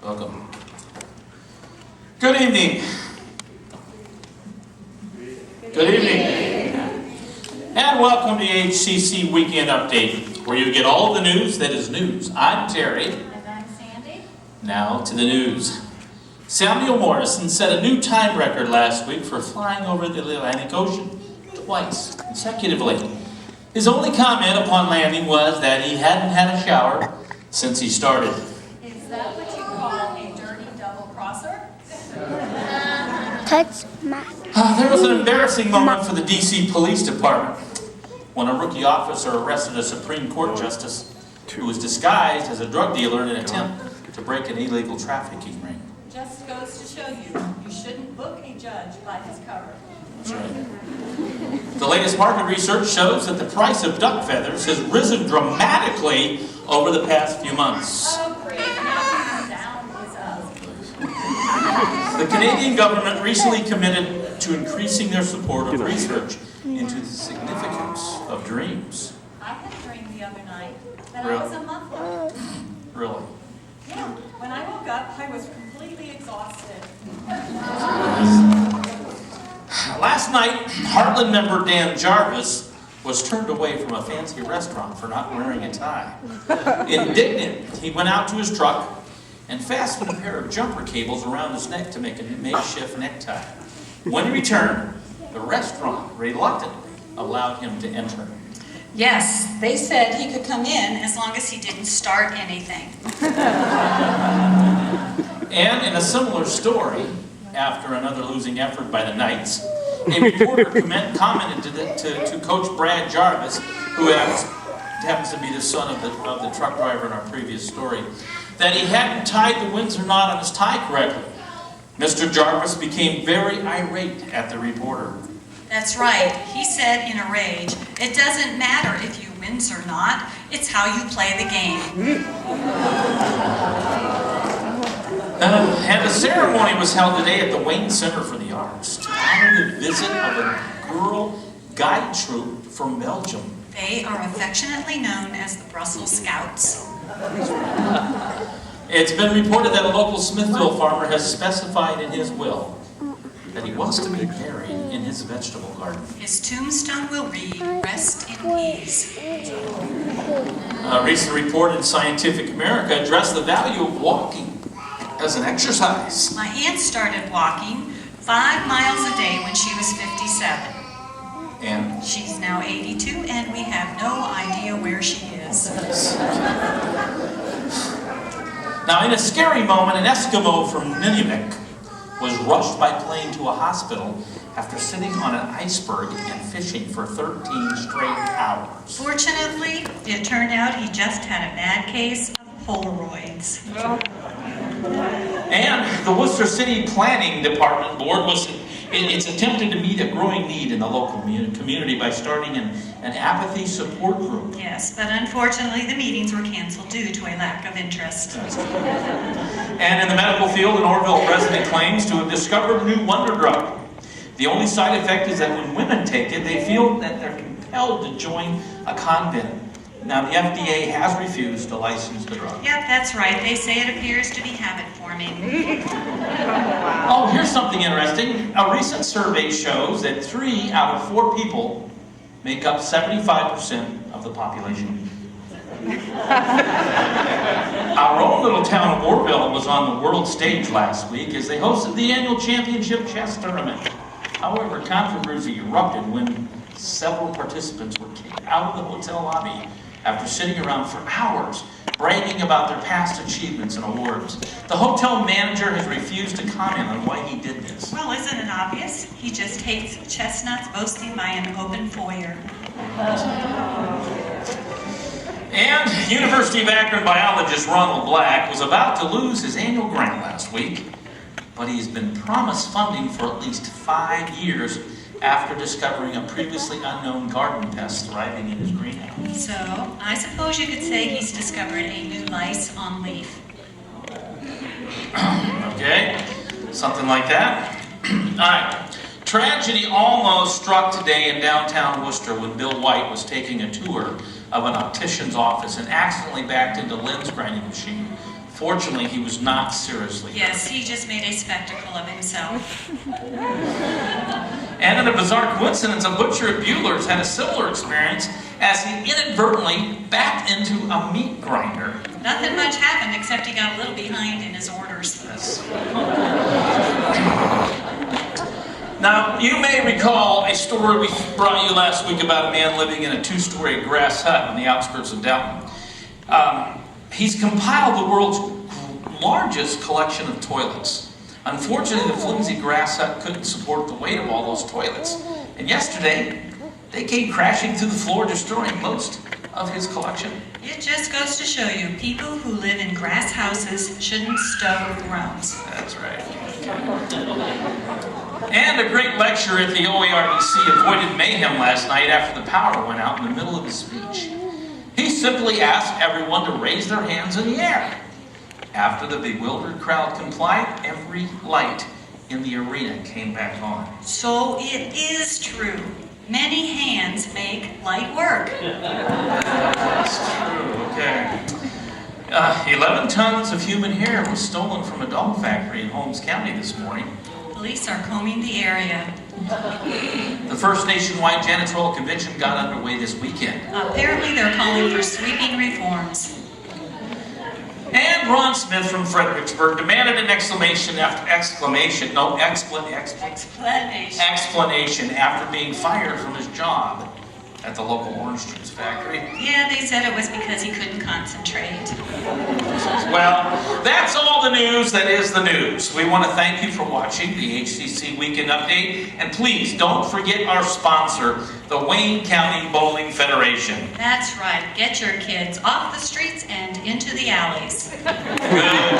Welcome. Good evening. Good evening. And welcome to the HCC Weekend Update, where you get all the news that is news. I'm Terry. And I'm Sandy. Now to the news. Samuel Morrison set a new time record last week for flying over the Atlantic Ocean twice consecutively. His only comment upon landing was that he hadn't had a shower since he started. Is that what you call a dirty double-crosser? Touch my... There was an embarrassing moment for the D.C. Police Department when a rookie officer arrested a Supreme Court justice who was disguised as a drug dealer in an attempt to break an illegal trafficking ring. Just goes to show you shouldn't book a judge by his cover. That's right. The latest market research shows that the price of duck feathers has risen dramatically over the past few months. Oh, great. Now down is up. The Canadian government recently committed to increasing their support of research into the significance of dreams. I had a dream the other night that Really? I was a muffler. Really? Yeah. When I woke up, I was completely exhausted. Last night, Heartland member Dan Jarvis was turned away from a fancy restaurant for not wearing a tie. Indignant, he went out to his truck and fastened a pair of jumper cables around his neck to make a makeshift necktie. When he returned, the restaurant reluctantly allowed him to enter. Yes, they said he could come in as long as he didn't start anything. And in a similar story, after another losing effort by the Knights, a reporter commented to Coach Brad Jarvis, who happens to be the son of the truck driver in our previous story, that he hadn't tied the Windsor knot on his tie correctly. Mr. Jarvis became very irate at the reporter. That's right, he said in a rage, it doesn't matter if you win or not, it's how you play the game. And a ceremony was held today at the Wayne Center for the Arts to honor the visit of a girl guide troupe from Belgium. They are affectionately known as the Brussels Scouts. It's been reported that a local Smithville farmer has specified in his will that he wants to be buried in his vegetable garden. His tombstone will read, "Rest in peace." A recent report in Scientific America addressed the value of walking as an exercise. My aunt started walking 5 miles a day when she was 57. And She's now 82 and we have no idea where she is. now, in a scary moment, an Eskimo from Nunavut was rushed by plane to a hospital after sitting on an iceberg and fishing for 13 straight hours. Fortunately, it turned out he just had a bad case of Polaroids. And the Worcester City Planning Department Board it's attempted to meet a growing need in the local community by starting an apathy support group. Yes, but unfortunately the meetings were canceled due to a lack of interest. And in the medical field, an Orville resident claims to have discovered a new wonder drug. The only side effect is that when women take it, they feel that they're compelled to join a convent. Now, the FDA has refused to license the drug. Yep, that's right. They say it appears to be habit-forming. Oh, here's something interesting. A recent survey shows that 3 out of 4 people make up 75% of the population. Our own little town of Orville was on the world stage last week as they hosted the annual championship chess tournament. However, controversy erupted when several participants were kicked out of the hotel lobby after sitting around for hours bragging about their past achievements and awards. The hotel manager has refused to comment on why he did this. Well, isn't it obvious? He just hates chestnuts boasting by an open foyer. And University of Akron biologist Ronald Black was about to lose his annual grant last week, but he's been promised funding for at least 5 years after discovering a previously unknown garden pest thriving in his greenhouse. So, I suppose you could say he's discovered a new lice on leaf. Okay, something like that. All right. Tragedy almost struck today in downtown Worcester when Bill White was taking a tour of an optician's office and accidentally backed into lens grinding machine Fortunately, he was not seriously hurt. Yes, he just made a spectacle of himself. And in a bizarre coincidence, a butcher at Bueller's had a similar experience as he inadvertently backed into a meat grinder. Nothing much happened except he got a little behind in his orders. Yes. Now, you may recall a story we brought you last week about a man living in a 2-story grass hut on the outskirts of Downton. He's compiled the world's largest collection of toilets. Unfortunately, the flimsy grass hut couldn't support the weight of all those toilets. And yesterday, they came crashing through the floor, destroying most of his collection. It just goes to show you, people who live in grass houses shouldn't stow thrones. That's right. And a great lecturer at the OARDC avoided mayhem last night after the power went out in the middle of his speech. He simply asked everyone to raise their hands in the air. After the bewildered crowd complied, every light in the arena came back on. So it is true. Many hands make light work. That's true, okay. 11 tons of human hair was stolen from a dog factory in Holmes County this morning. Police are combing the area. The first nationwide janitorial convention got underway this weekend. Apparently they're calling for sweeping reforms. And Ron Smith from Fredericksburg demanded an explanation after being fired from his job at the local orange juice factory. Yeah, they said it was because he couldn't concentrate. Well, that's all the news that is the news. We want to thank you for watching the HCC Weekend Update. And please don't forget our sponsor, the Wayne County Bowling Federation. That's right. Get your kids off the streets and into the alleys. Good.